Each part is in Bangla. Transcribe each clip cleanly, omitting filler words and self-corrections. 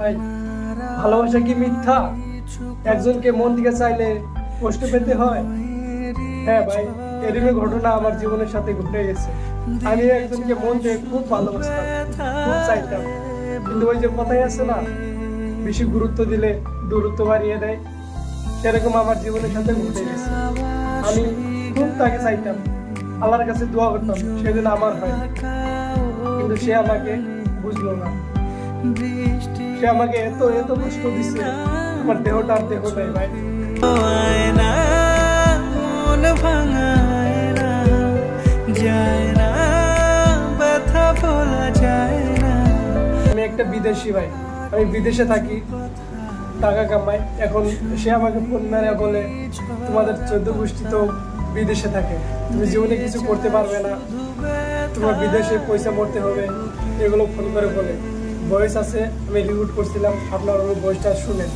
ভাই, ভালোবাসা কি মিথ্যা? একজনকে মন থেকে চাইলে কষ্ট পেতে হয়? হ্যাঁ ভাই, এরকম ঘটনা আমার জীবনের সাথে ঘটে গেছে। আমি একজনকে মন থেকে খুব ভালোবাসতাম, খুব চাইতাম, কিন্তু ওই যে কথাই আছে না, বেশি গুরুত্ব দিলে দূরত্ব বাড়িয়ে দেয়, সেরকম আমার জীবনের সাথে ঘটে গেছে। আমি খুব তাকে চাইতাম, আল্লাহর কাছে দোয়া করতাম সেদিন আমার হয়, কিন্তু সে আমাকে বুঝলো না। সে আমাকে এত এত কষ্ট দিচ্ছে, আমার দেহটা আর দেহ নাই ভাই। আমি একটা বিদেশি ভাই, আমি বিদেশে থাকি, টাকা কামাই। এখন সে আমাকে ফোন মেরে বলে, তোমাদের 14 গোষ্ঠী তো বিদেশে থাকে, তুমি জীবনে কিছু করতে পারবে না, তোমার বিদেশে পয়সা মরতে হবে, এগুলো ফোন করে বলে। ভয়েস আছে, আমি রিপোর্ট করছিলাম, আপনার ওই ভয়েসটা শুনেন।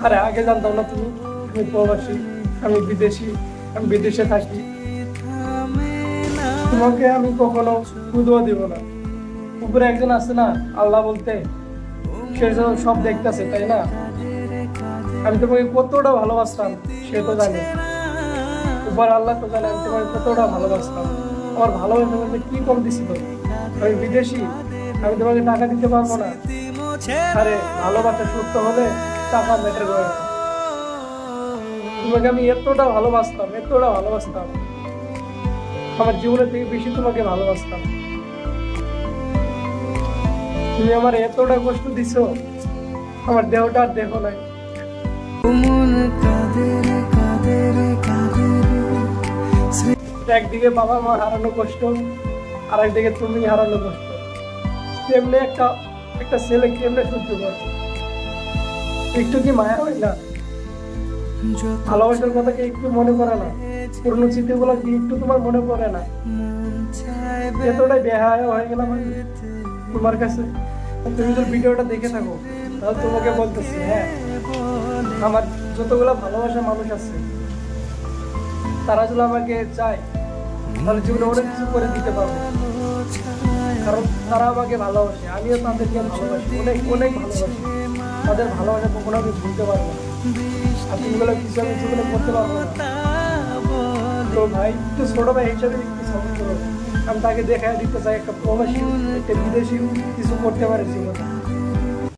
আরে আগে জানতাম না তুমি প্রবাসী, আমি বিদেশি, আমি বিদেশে থাকি, তোমাকে আমি কখনো খুদও দিব না। উপরে একজন আছে না, আল্লাহ বলতে, সে সব দেখতেছে, তাই না? আমি তোমাকে কতটা ভালোবাসতাম সে তো জানে, উপর আল্লাহ তো জানে আমি তোমাকে কতটা ভালোবাসতাম। আমার ভালোবাসা বলতে কি কম দিছিল? আমি বিদেশি, আমি তোমাকে টাকা দিতে পারবো না? আরে ভালোবাসা সত্য হলে টাকা ম্যাটার করে না। তোমাকে আমি এতটা ভালোবাসতাম, এতটা ভালোবাসতাম, আমার জীবনের থেকে বেশি তোমাকে ভালোবাসতাম। তুমি আমার এতটা কষ্ট দিছো, আমার দেহটা আর দেহ নাই। একদিকে বাবা মা হারানো কষ্ট, আর একদিকে তুমি হারানো কষ্ট। কেমনে একটা ছেলে কেমনে সহ্য করে? একটু কি মায়া হয় না? ভালোবাসার কথা কি একটু মনে পড়ে না? পুরনো স্মৃতিগুলো কি একটু তোমার মনে পড়ে না? এতটাই বেহায়া হয়ে গেলাম আমি তোমার কাছে। তুমি যদি ভিডিওটা দেখে থাকো তাহলে তোমাকে বলতেছি, হ্যাঁ, আমার যতগুলো ভালোবাসা মানুষ আছে, তারা যদি আমাকে চায় তাহলে জীবনে অনেক কিছু করে দিতে পারবো, কারণ তারা আমাকে ভালোবাসে, আমিও তাদেরকে ভালোবাসি, অনেক অনেক ভালোবাসি। তাদের ভালোবাসা কখনো আমি ভুলতে পারবো না, আর তুমিগুলো কিছু আমি জীবনে করতে পারবো না। তো ভাই, একটু ছোট ভাই হিসাবে একটু সাপোর্ট করো। আমি তাকে দেখায় দিতে চাই একটা প্রবাসী, একটা বিদেশি কিছু করতে পারে জীবনে।